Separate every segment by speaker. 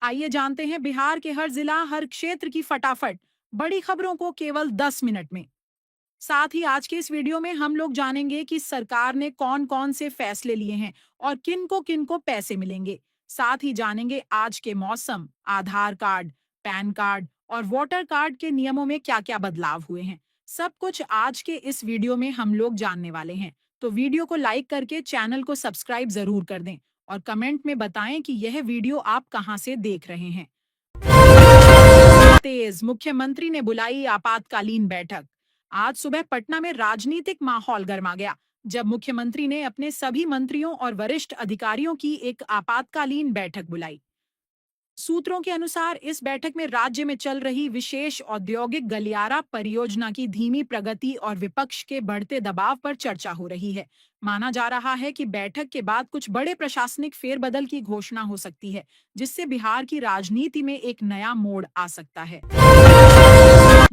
Speaker 1: आइए जानते हैं बिहार के हर जिला हर क्षेत्र की फटाफट बड़ी खबरों को केवल 10 मिनट में। साथ ही आज के इस वीडियो में हम लोग जानेंगे कि सरकार ने कौन कौन से फैसले लिए हैं और किन को पैसे मिलेंगे। साथ ही जानेंगे आज के मौसम, आधार कार्ड, पैन कार्ड और वोटर कार्ड के नियमों में क्या क्या बदलाव हुए हैं। सब कुछ आज के इस वीडियो में हम लोग जानने वाले हैं। तो वीडियो को लाइक करके चैनल को सब्सक्राइब जरूर कर दें और कमेंट में बताएं कि यह वीडियो आप कहां से देख रहे हैं। तेज मुख्यमंत्री ने बुलाई आपातकालीन बैठक। आज सुबह पटना में राजनीतिक माहौल गर्मा गया जब मुख्यमंत्री ने अपने सभी मंत्रियों और वरिष्ठ अधिकारियों की एक आपातकालीन बैठक बुलाई। सूत्रों के अनुसार इस बैठक में राज्य में चल रही विशेष औद्योगिक गलियारा परियोजना की धीमी प्रगति और विपक्ष के बढ़ते दबाव पर चर्चा हो रही है। माना जा रहा है कि बैठक के बाद कुछ बड़े प्रशासनिक फेरबदल की घोषणा हो सकती है, जिससे बिहार की राजनीति में एक नया मोड़ आ सकता है।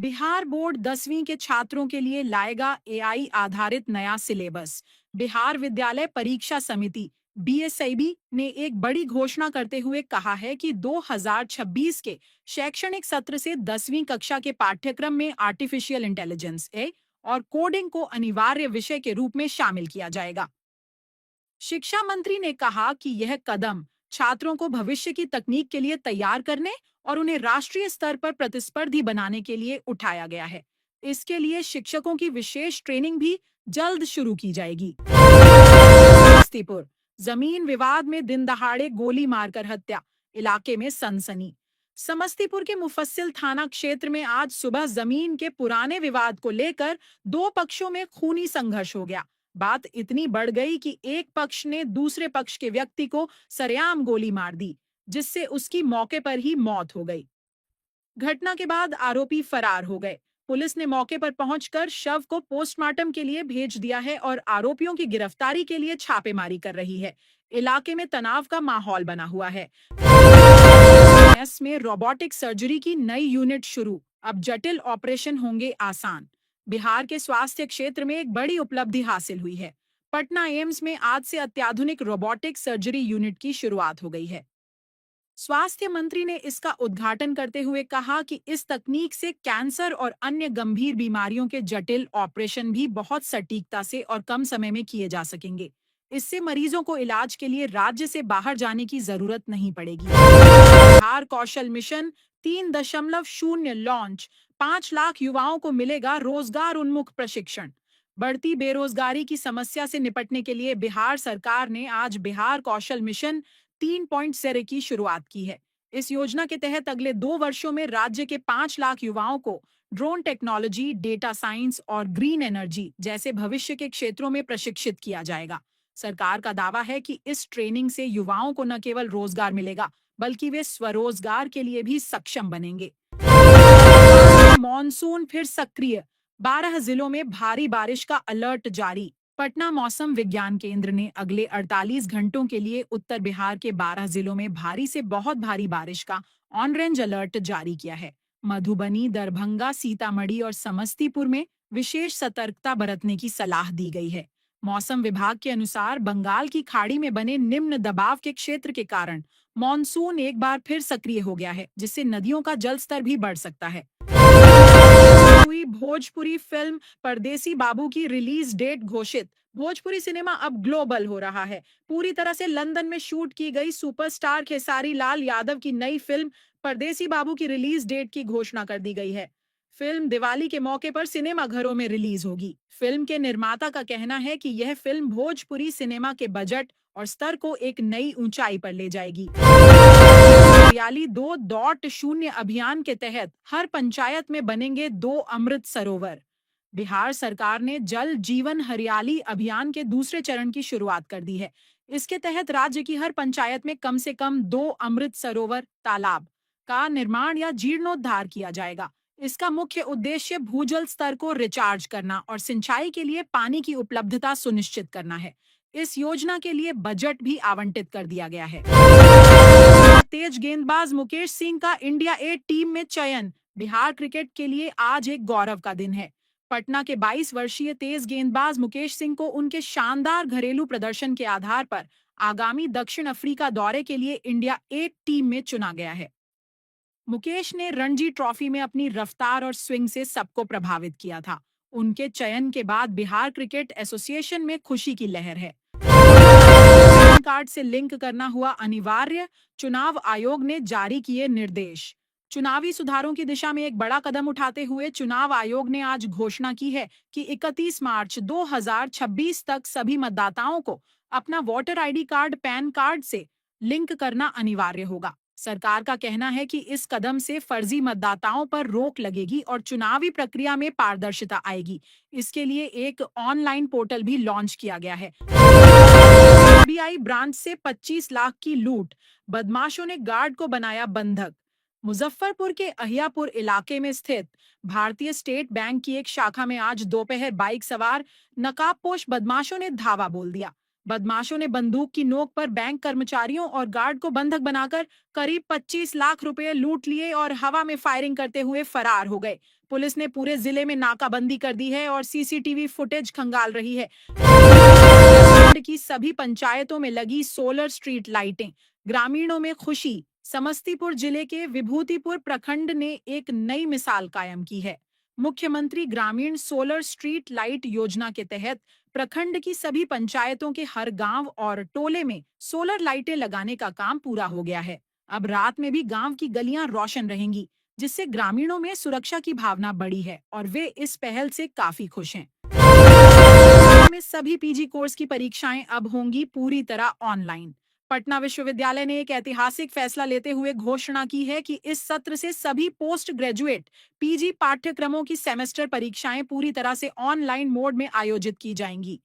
Speaker 1: बिहार बोर्ड 10वीं के छात्रों के लिए लाएगा एआई आधारित नया सिलेबस। बिहार विद्यालय परीक्षा समिति बीएसआईबी ने एक बड़ी घोषणा करते हुए कहा है कि 2026 के शैक्षणिक सत्र से 10वीं कक्षा के पाठ्यक्रम में आर्टिफिशियल इंटेलिजेंस ए और कोडिंग को अनिवार्य विषय के रूप में शामिल किया जाएगा। शिक्षा मंत्री ने कहा कि यह कदम छात्रों को भविष्य की तकनीक के लिए तैयार करने और उन्हें राष्ट्रीय स्तर पर प्रतिस्पर्धी बनाने के लिए उठाया गया है। इसके लिए शिक्षकों की विशेष ट्रेनिंग भी जल्द शुरू की जाएगी। समस्तीपुर जमीन विवाद में दिन दहाड़े गोली मारकर हत्या, इलाके में सनसनी। समस्तीपुर के मुफस्सिल थाना क्षेत्र में आज सुबह जमीन के पुराने विवाद को लेकर दो पक्षों में खूनी संघर्ष हो गया। बात इतनी बढ़ गई कि एक पक्ष ने दूसरे पक्ष के व्यक्ति को सरेआम गोली मार दी, जिससे उसकी मौके पर ही मौत हो गई। घटना के बाद आरोपी फरार हो गए। पुलिस ने मौके पर पहुंचकर शव को पोस्टमार्टम के लिए भेज दिया है और आरोपियों की गिरफ्तारी के लिए छापेमारी कर रही है। इलाके में तनाव का माहौल बना हुआ है। में रोबोटिक सर्जरी की नई यूनिट शुरू, अब जटिल ऑपरेशन होंगे आसान। बिहार के स्वास्थ्य क्षेत्र में एक बड़ी उपलब्धि हासिल हुई है। पटना एम्स में आज से अत्याधुनिक रोबोटिक सर्जरी यूनिट की शुरुआत हो गई है। स्वास्थ्य मंत्री ने इसका उद्घाटन करते हुए कहा कि इस तकनीक से कैंसर और अन्य गंभीर बीमारियों के जटिल ऑपरेशन भी बहुत सटीकता से और कम समय में किए जा सकेंगे। इससे मरीजों को इलाज के लिए राज्य से बाहर जाने की जरूरत नहीं पड़ेगी। बिहार कौशल मिशन 3.0 लॉन्च, 5 लाख युवाओं को मिलेगा रोजगार उन्मुख प्रशिक्षण। बढ़ती बेरोजगारी की समस्या से निपटने के लिए बिहार सरकार ने आज बिहार कौशल मिशन 3.0 की शुरुआत की है। इस योजना के तहत अगले 2 वर्षों में राज्य के 5 लाख युवाओं को ड्रोन टेक्नोलॉजी, डेटा साइंस और ग्रीन एनर्जी जैसे भविष्य के क्षेत्रों में प्रशिक्षित किया जाएगा। सरकार का दावा है कि इस ट्रेनिंग से युवाओं को न केवल रोजगार मिलेगा, बल्कि वे स्वरोजगार के लिए भी सक्षम बनेंगे। मॉनसून फिर सक्रिय, 12 जिलों में भारी बारिश का अलर्ट जारी। पटना मौसम विज्ञान केंद्र ने अगले 48 घंटों के लिए उत्तर बिहार के 12 जिलों में भारी से बहुत भारी बारिश का ऑरेंज अलर्ट जारी किया है। मधुबनी, दरभंगा, सीतामढ़ी और समस्तीपुर में विशेष सतर्कता बरतने की सलाह दी गई है। मौसम विभाग के अनुसार बंगाल की खाड़ी में बने निम्न दबाव के क्षेत्र के कारण मॉनसून एक बार फिर सक्रिय हो गया है, जिससे नदियों का जलस्तर भी बढ़ सकता है। हुई भोजपुरी फिल्म परदेसी बाबू की रिलीज डेट घोषित। भोजपुरी सिनेमा अब ग्लोबल हो रहा है। पूरी तरह से लंदन में शूट की गई सुपरस्टार खेसारी लाल यादव की नई फिल्म परदेसी बाबू की रिलीज डेट की घोषणा कर दी गई है। फिल्म दिवाली के मौके पर सिनेमा घरों में रिलीज होगी। फिल्म के निर्माता का कहना है कि यह फिल्म भोजपुरी सिनेमा के बजट और स्तर को एक नई ऊंचाई पर ले जाएगी। हरियाली 2.0 अभियान के तहत हर पंचायत में बनेंगे 2 अमृत सरोवर। बिहार सरकार ने जल जीवन हरियाली अभियान के दूसरे चरण की शुरुआत कर दी है। इसके तहत राज्य की हर पंचायत में कम से कम 2 अमृत सरोवर तालाब का निर्माण या जीर्णोद्धार किया जाएगा। इसका मुख्य उद्देश्य भूजल स्तर को रिचार्ज करना और सिंचाई के लिए पानी की उपलब्धता सुनिश्चित करना है। इस योजना के लिए बजट भी आवंटित कर दिया गया है। तेज गेंदबाज मुकेश सिंह का इंडिया ए टीम में चयन। बिहार क्रिकेट के लिए आज एक गौरव का दिन है। पटना के 22 वर्षीय तेज गेंदबाज मुकेश सिंह को उनके शानदार घरेलू प्रदर्शन के आधार पर आगामी दक्षिण अफ्रीका दौरे के लिए इंडिया ए टीम में चुना गया है। मुकेश ने रणजी ट्रॉफी में अपनी रफ्तार और स्विंग से सबको प्रभावित किया था। उनके चयन के बाद बिहार क्रिकेट एसोसिएशन में खुशी की लहर है। पैन कार्ड से लिंक करना हुआ अनिवार्य, चुनाव आयोग ने जारी किए निर्देश। चुनावी सुधारों की दिशा में एक बड़ा कदम उठाते हुए चुनाव आयोग ने आज घोषणा की है कि 31 मार्च 2026 तक सभी मतदाताओं को अपना voter ID card pan card से लिंक करना अनिवार्य होगा। सरकार का कहना है कि इस कदम से फर्जी मतदाताओं पर रोक लगेगी और चुनावी प्रक्रिया में पारदर्शिता आएगी। इसके लिए एक ऑनलाइन पोर्टल भी लॉन्च किया गया है। एसबीआई ब्रांच से 25 लाख की लूट, बदमाशों ने गार्ड को बनाया बंधक। मुजफ्फरपुर के अहियापुर इलाके में स्थित भारतीय स्टेट बैंक की एक शाखा में आज दोपहर बाइक सवार नकाबपोश बदमाशों ने धावा बोल दिया। बदमाशों ने बंदूक की नोक पर बैंक कर्मचारियों और गार्ड को बंधक बनाकर करीब 25 लाख रुपए लूट लिए और हवा में फायरिंग करते हुए फरार हो गए। पुलिस ने पूरे जिले में नाकाबंदी कर दी है और सीसीटीवी फुटेज खंगाल रही है। की सभी पंचायतों में लगी सोलर स्ट्रीट लाइटें, ग्रामीणों में खुशी। समस्तीपुर जिले के विभूतिपुर प्रखंड ने एक नई मिसाल कायम की है। मुख्यमंत्री ग्रामीण सोलर स्ट्रीट लाइट योजना के तहत प्रखंड की सभी पंचायतों के हर गांव और टोले में सोलर लाइटें लगाने का काम पूरा हो गया है। अब रात में भी गांव की गलियां रोशन रहेंगी, जिससे ग्रामीणों में सुरक्षा की भावना बढ़ी है और वे इस पहल से काफी खुश हैं। में सभी पीजी कोर्स की परीक्षाएं अब होंगी पूरी तरह ऑनलाइन। पटना विश्वविद्यालय ने एक ऐतिहासिक फैसला लेते हुए घोषणा की है कि इस सत्र से सभी पोस्ट ग्रेजुएट पीजी पाठ्यक्रमों की सेमेस्टर परीक्षाएं पूरी तरह से ऑनलाइन मोड में आयोजित की जाएंगी।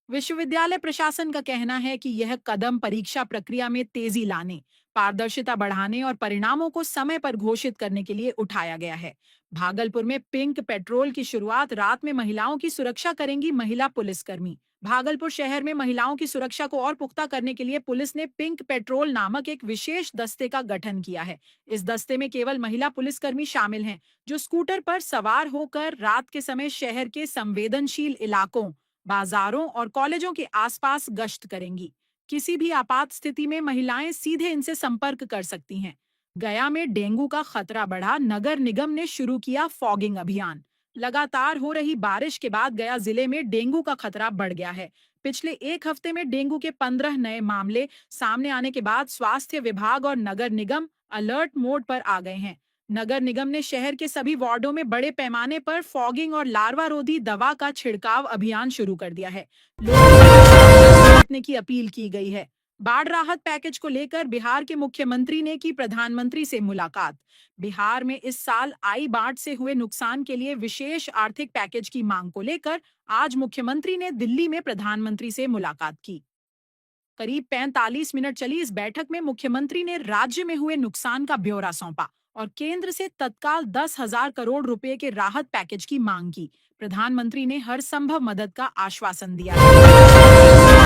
Speaker 1: विश्वविद्यालय प्रशासन का कहना है कि यह कदम परीक्षा प्रक्रिया में तेजी लाने, पारदर्शिता बढ़ाने और परिणामों को समय पर घोषित करने के लिए उठाया गया है। भागलपुर में पिंक पेट्रोल की शुरुआत, रात में महिलाओं की सुरक्षा करेंगी महिला पुलिसकर्मी। भागलपुर शहर में महिलाओं की सुरक्षा को और पुख्ता करने के लिए पुलिस ने पिंक पेट्रोल नामक एक विशेष दस्ते का गठन किया है। इस दस्ते में केवल महिला पुलिसकर्मी शामिल हैं, जो स्कूटर पर सवार होकर रात के समय शहर के संवेदनशील इलाकों, बाजारों और कॉलेजों के आसपास गश्त करेंगी। किसी भी आपात स्थिति में महिलाएं सीधे इनसे संपर्क कर सकती हैं। गया में डेंगू का खतरा बढ़ा, नगर निगम ने शुरू किया फॉगिंग अभियान। लगातार हो रही बारिश के बाद गया जिले में डेंगू का खतरा बढ़ गया है। पिछले एक हफ्ते में डेंगू के 15 नए मामले सामने आने के बाद स्वास्थ्य विभाग और नगर निगम अलर्ट मोड पर आ गए हैं। नगर निगम ने शहर के सभी वार्डों में बड़े पैमाने पर फॉगिंग और लार्वा रोधी दवा का छिड़काव अभियान शुरू कर दिया है। लोगों की अपील की गई है। बाढ़ राहत पैकेज को लेकर बिहार के मुख्यमंत्री ने की प्रधानमंत्री से मुलाकात। बिहार में इस साल आई बाढ़ से हुए नुकसान के लिए विशेष आर्थिक पैकेज की मांग को लेकर आज मुख्यमंत्री ने दिल्ली में प्रधानमंत्री से मुलाकात की। करीब 45 मिनट चली इस बैठक में मुख्यमंत्री ने राज्य में हुए नुकसान का ब्यौरा सौंपा और केंद्र से तत्काल 10,000 करोड़ रुपए के राहत पैकेज की मांग की। प्रधानमंत्री ने हर संभव मदद का आश्वासन दिया।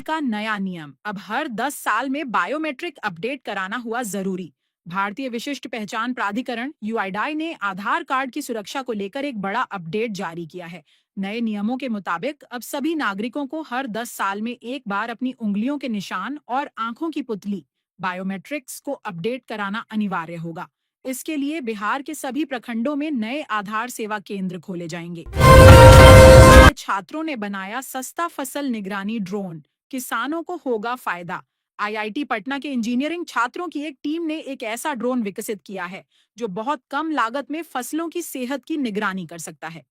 Speaker 1: का नया नियम, अब हर 10 साल में बायोमेट्रिक अपडेट कराना हुआ जरूरी। भारतीय विशिष्ट पहचान प्राधिकरण यूआईडीआई ने आधार कार्ड की सुरक्षा को लेकर एक बड़ा अपडेट जारी किया है। नए नियमों के मुताबिक अब सभी नागरिकों को हर 10 साल में एक बार अपनी उंगलियों के निशान और आंखों की पुतली बायोमेट्रिक्स को अपडेट कराना अनिवार्य होगा। इसके लिए बिहार के सभी प्रखंडों में नए आधार सेवा केंद्र खोले जाएंगे। छात्रों ने बनाया सस्ता फसल निगरानी ड्रोन, किसानों को होगा फायदा। आईआईटी पटना के इंजीनियरिंग छात्रों की एक टीम ने एक ऐसा ड्रोन विकसित किया है जो बहुत कम लागत में फसलों की सेहत की निगरानी कर सकता है।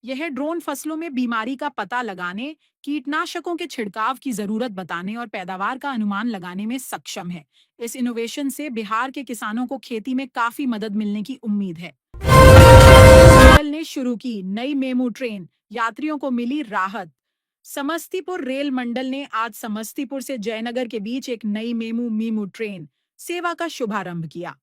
Speaker 1: यह ड्रोन फसलों में बीमारी का पता लगाने, कीटनाशकों के छिड़काव की जरूरत बताने और पैदावार का अनुमान लगाने में सक्षम है। इस इनोवेशन से बिहार के किसानों को खेती में काफी मदद मिलने की उम्मीद है। रेल ने शुरू की नई मेमू ट्रेन, यात्रियों को मिली राहत। समस्तीपुर रेल मंडल ने आज समस्तीपुर से जयनगर के बीच एक नई मेमू ट्रेन सेवा का शुभारंभ किया।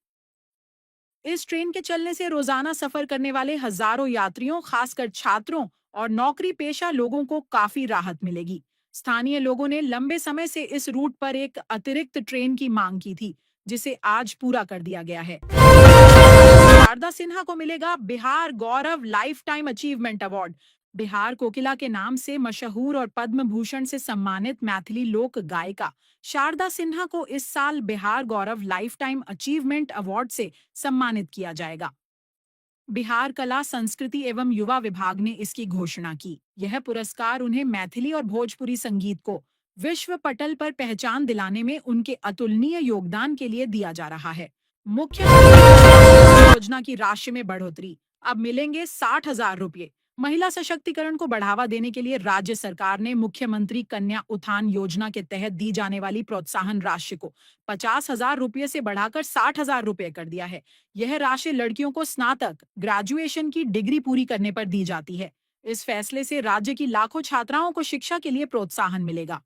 Speaker 1: इस ट्रेन के चलने से रोजाना सफर करने वाले हजारों यात्रियों, खासकर छात्रों और नौकरी पेशा लोगों को काफी राहत मिलेगी। स्थानीय लोगों ने लंबे समय से इस रूट पर एक अतिरिक्त ट्रेन की मांग की थी, जिसे आज पूरा कर दिया गया है। शारदा सिन्हा को मिलेगा Bihar Gaurav lifetime achievement award. Bihar Kokila के नाम से मशहूर और पद्म भूषण से सम्मानित मैथिली लोक गायिका शारदा सिन्हा को इस साल Bihar Gaurav lifetime achievement award से सम्मानित किया जाएगा। बिहार कला संस्कृति एवं युवा विभाग ने इसकी घोषणा की। यह पुरस्कार उन्हें मैथिली और भोजपुरी संगीत को विश्व पटल पर पहचान दिलाने में उनके अतुलनीय योगदान के लिए दिया जा रहा है। मुख्य योजना की राशि में बढ़ोतरी, अब मिलेंगे 60,000 रुपये। महिला सशक्तिकरण को बढ़ावा देने के लिए राज्य सरकार ने मुख्यमंत्री कन्या उत्थान योजना के तहत दी जाने वाली प्रोत्साहन राशि को 50,000 रुपये से बढ़ाकर 60,000 रुपये कर दिया है। यह राशि लड़कियों को स्नातक ग्रेजुएशन की डिग्री पूरी करने पर दी जाती है। इस फैसले से राज्य की लाखों छात्राओं को शिक्षा के लिए प्रोत्साहन मिलेगा।